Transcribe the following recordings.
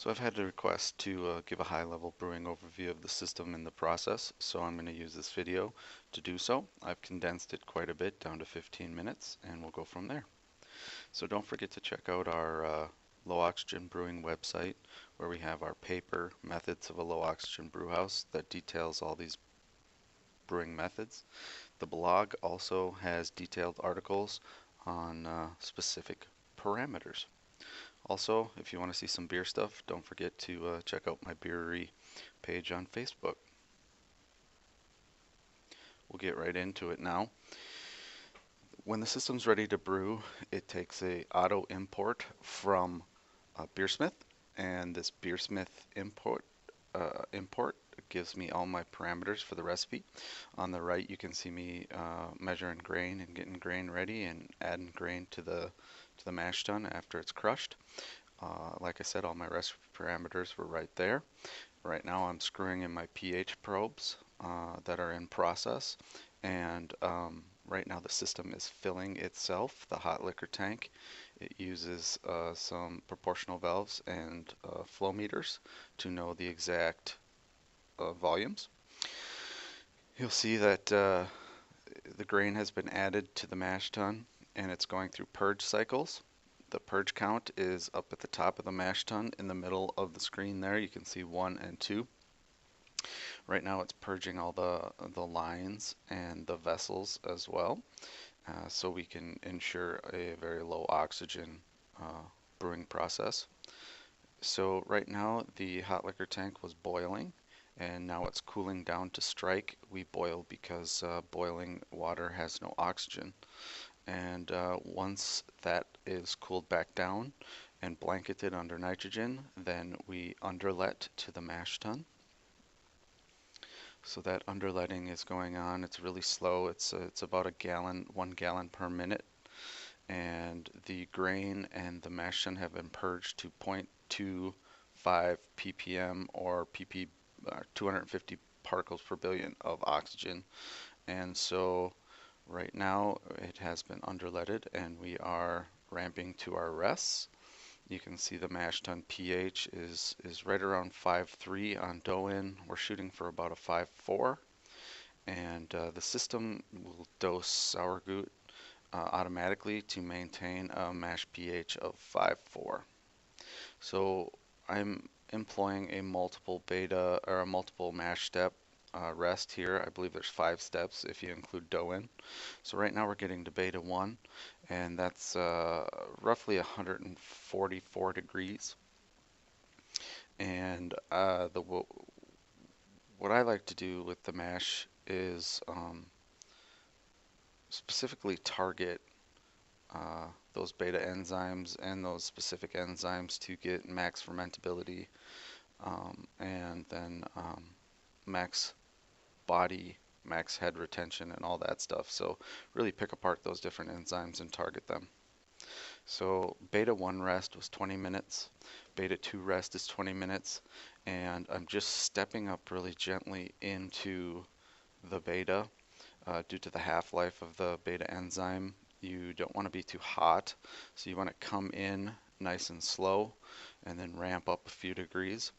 So I've had a request to give a high-level brewing overview of the system and the process, so I'm going to use this video to do so. I've condensed it quite a bit down to 15 minutes, and we'll go from there. So don't forget to check out our low oxygen brewing website, where we have our paper methods of a low oxygen brew house that details all these brewing methods. The blog also has detailed articles on specific parameters. Also, if you want to see some beer stuff, don't forget to check out my brewery page on Facebook. We'll get right into it now. When the system's ready to brew, it takes a auto import from Beersmith, and this Beersmith import gives me all my parameters for the recipe. On the right, you can see me measuring grain and getting grain ready and adding grain to the mash tun after it's crushed. Like I said, all my recipe parameters were right there. Right now I'm screwing in my pH probes that are in process, and right now the system is filling itself, the hot liquor tank. It uses some proportional valves and flow meters to know the exact volumes. You'll see that the grain has been added to the mash tun, and it's going through purge cycles. The purge count is up at the top of the mash tun in the middle of the screen there. You can see 1 and 2. Right now it's purging all the lines and the vessels as well, so we can ensure a very low oxygen brewing process. So right now the hot liquor tank was boiling, and now it's cooling down to strike. We boil because boiling water has no oxygen. And once that is cooled back down and blanketed under nitrogen, then we underlet to the mash tun. So that underletting is going on. It's really slow. It's about 1 gallon per minute, and the grain and the mash tun have been purged to 0.25 ppm or 250 particles per billion of oxygen. And so right now it has been underletted, and we are ramping to our rests. You can see the mash tun pH is right around 5.3 on dough in. We're shooting for about a 5.4, and the system will dose sourgout automatically to maintain a mash pH of 5.4. So I'm employing a multiple beta or a multiple mash step rest here. I believe there's 5 steps if you include dough in. So right now we're getting to beta 1, and that's roughly 144 degrees. And what I like to do with the mash is specifically target those beta enzymes and those specific enzymes to get max fermentability, and then max body, max head retention, and all that stuff. So really pick apart those different enzymes and target them. So beta 1 rest was 20 minutes, beta 2 rest is 20 minutes, and I'm just stepping up really gently into the beta due to the half-life of the beta enzyme. You don't want to be too hot, so you want to come in nice and slow and then ramp up a few degrees.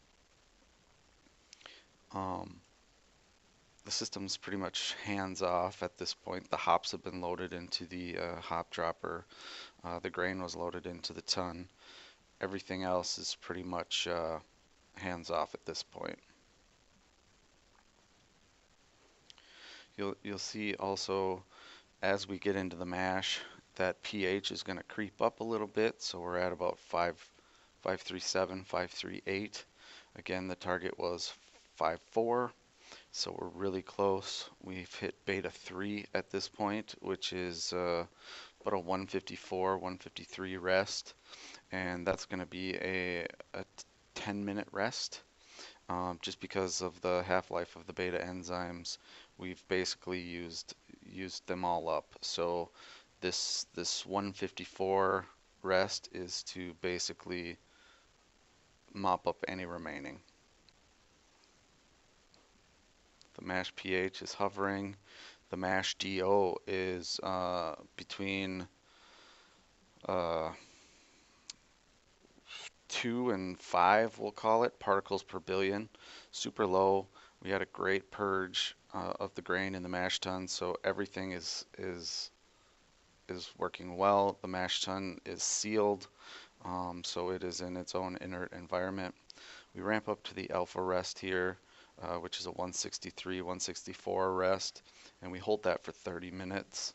The system's pretty much hands off at this point. The hops have been loaded into the hop dropper. The grain was loaded into the tun. Everything else is pretty much hands off at this point. You'll see also as we get into the mash that pH is going to creep up a little bit, so we're at about 5.37, 5.38. Again, the target was 5.4. So we're really close. We've hit beta 3 at this point, which is about a 154, 153 rest, and that's going to be a 10-minute rest. Just because of the half-life of the beta enzymes, we've basically used them all up. So this 154 rest is to basically mop up any remaining. The mash pH is hovering. The mash DO is between 2 2 and 5, we'll call it, particles per billion, super low. We had a great purge of the grain in the mash tun, so everything is working well. The mash tun is sealed, so it is in its own inert environment. We ramp up to the alpha rest here, which is a 163, 164 rest, and we hold that for 30 minutes.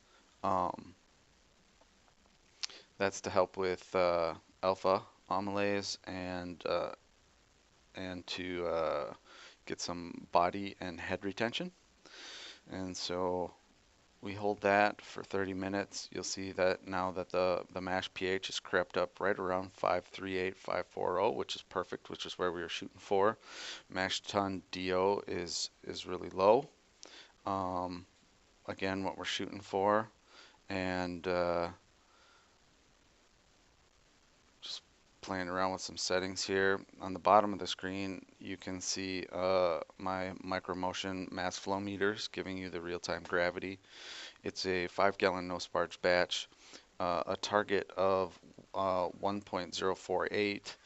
That's to help with alpha amylase and to get some body and head retention. And so we hold that for 30 minutes. You'll see that now that the mash pH has crept up right around 538, 540, which is perfect, which is where we were shooting for. Mash tun DO is really low. Again, what we're shooting for. And just playing around with some settings here. On the bottom of the screen, you can see my micromotion mass flow meters giving you the real-time gravity. It's a 5-gallon no sparge batch, a target of 1.048,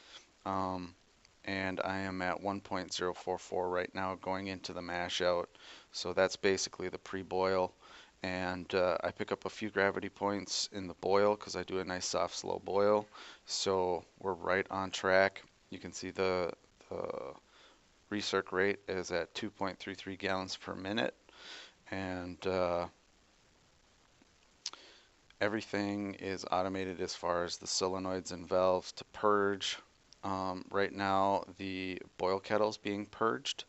and I am at 1.044 right now going into the mash out. So that's basically the pre-boil. And I pick up a few gravity points in the boil because I do a nice soft slow boil. So we're right on track. You can see the recirc rate is at 2.33 gallons per minute. And everything is automated as far as the solenoids and valves to purge. Right now, the boil kettle is being purged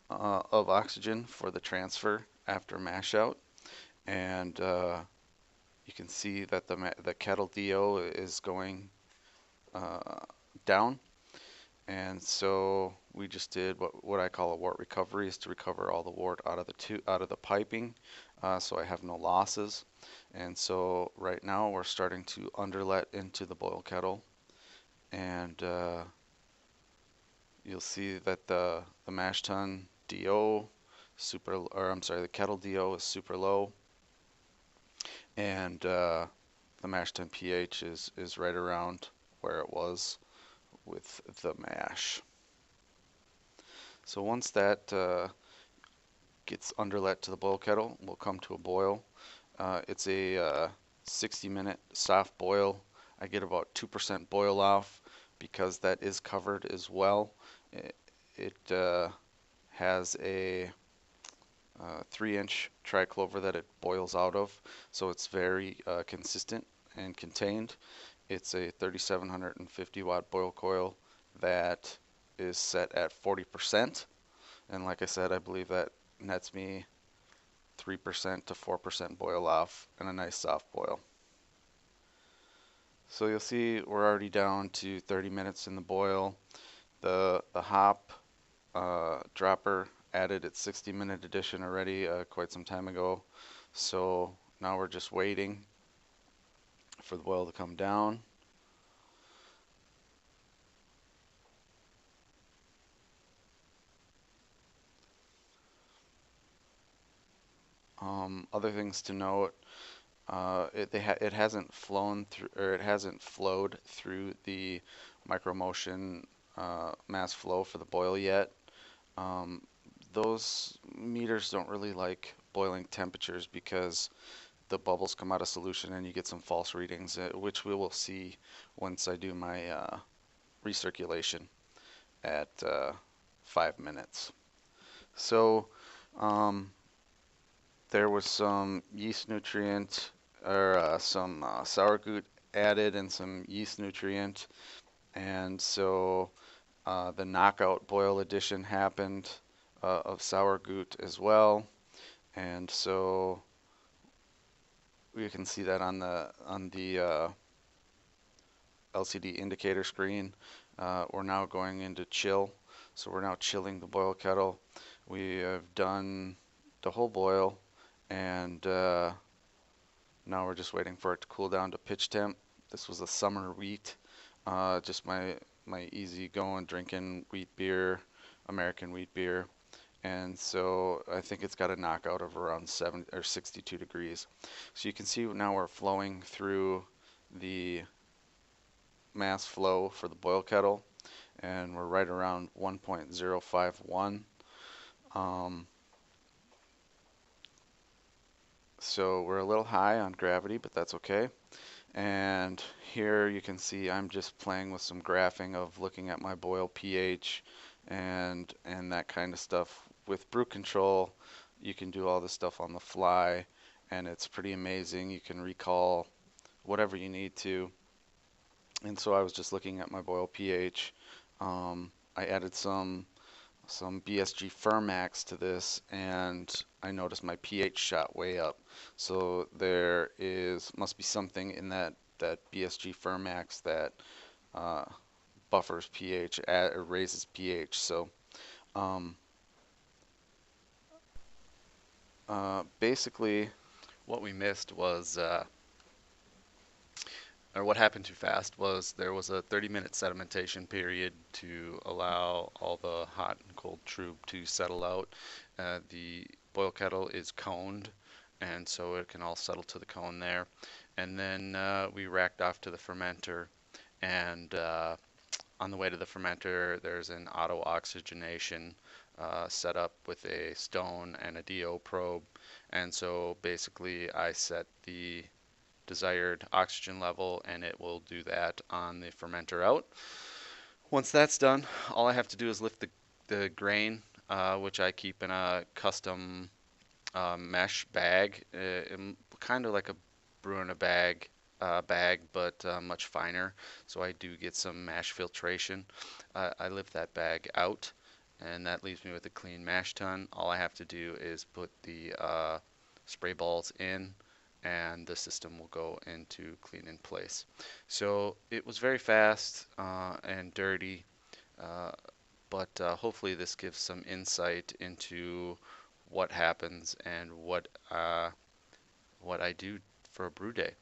of oxygen for the transfer after mash out. And you can see that the kettle DO is going down. And so we just did what I call a wort recovery, is to recover all the wort out of the piping, so I have no losses. And so right now we're starting to underlet into the boil kettle, and you'll see that the mash tun DO the kettle DO is super low, and the mash tun pH is right around where it was with the mash. So once that gets underlet to the boil kettle, we'll come to a boil. It's a 60-minute soft boil. I get about 2% boil off because that is covered as well. It has a 3-inch triclover that it boils out of, so it's very consistent and contained. It's a 3750 watt boil coil that is set at 40%, and like I said, I believe that nets me 3% to 4% boil off and a nice soft boil. So you'll see we're already down to 30 minutes in the boil. The hop dropper added its 60-minute addition already quite some time ago. So now we're just waiting for the boil to come down. Other things to note, it hasn't flown through, or it hasn't flowed through the micromotion mass flow for the boil yet. Those meters don't really like boiling temperatures because the bubbles come out of solution and you get some false readings, which we will see once I do my recirculation at 5 minutes. So there was some yeast nutrient, or some sauergut added and some yeast nutrient, and so the knockout boil addition happened of sauergut as well, and so you can see that on the LCD indicator screen. We're now going into chill, so we're now chilling the boil kettle. We have done the whole boil, and now we're just waiting for it to cool down to pitch temp. This was a summer wheat, just my easy going drinking wheat beer, American wheat beer. And so I think it's got a knockout of around 70 or 62 degrees. So you can see now we're flowing through the mass flow for the boil kettle, and we're right around 1.051. Um, so we're a little high on gravity, but that's okay. And here you can see I'm just playing with some graphing of looking at my boil pH and that kind of stuff. With brew control, you can do all this stuff on the fly, and it's pretty amazing. You can recall whatever you need to. And so I was just looking at my boil pH. I added some BSG Fermax to this, and I noticed my pH shot way up. So there must be something in that BSG Fermax that uh, buffers pH, or raises pH. So um, basically, what we missed was, or what happened too fast was there was a 30-minute sedimentation period to allow all the hot and cold trub to settle out. The boil kettle is coned, and so it can all settle to the cone there. And then we racked off to the fermenter, and on the way to the fermenter, there's an auto oxygenation set up with a stone and a DO probe. And so basically, I set the desired oxygen level, and it will do that on the fermenter out. Once that's done, all I have to do is lift the grain, which I keep in a custom mesh bag, kind of like a brew in a bag, but much finer. So I do get some mash filtration. I lift that bag out, and that leaves me with a clean mash tun. All I have to do is put the spray balls in, and the system will go into clean in place. So it was very fast and dirty, uh, but hopefully this gives some insight into what happens and what I do for a brew day.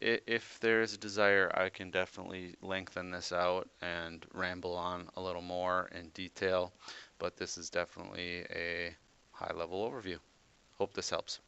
If there is a desire, I can definitely lengthen this out and ramble on a little more in detail, but this is definitely a high level overview. Hope this helps.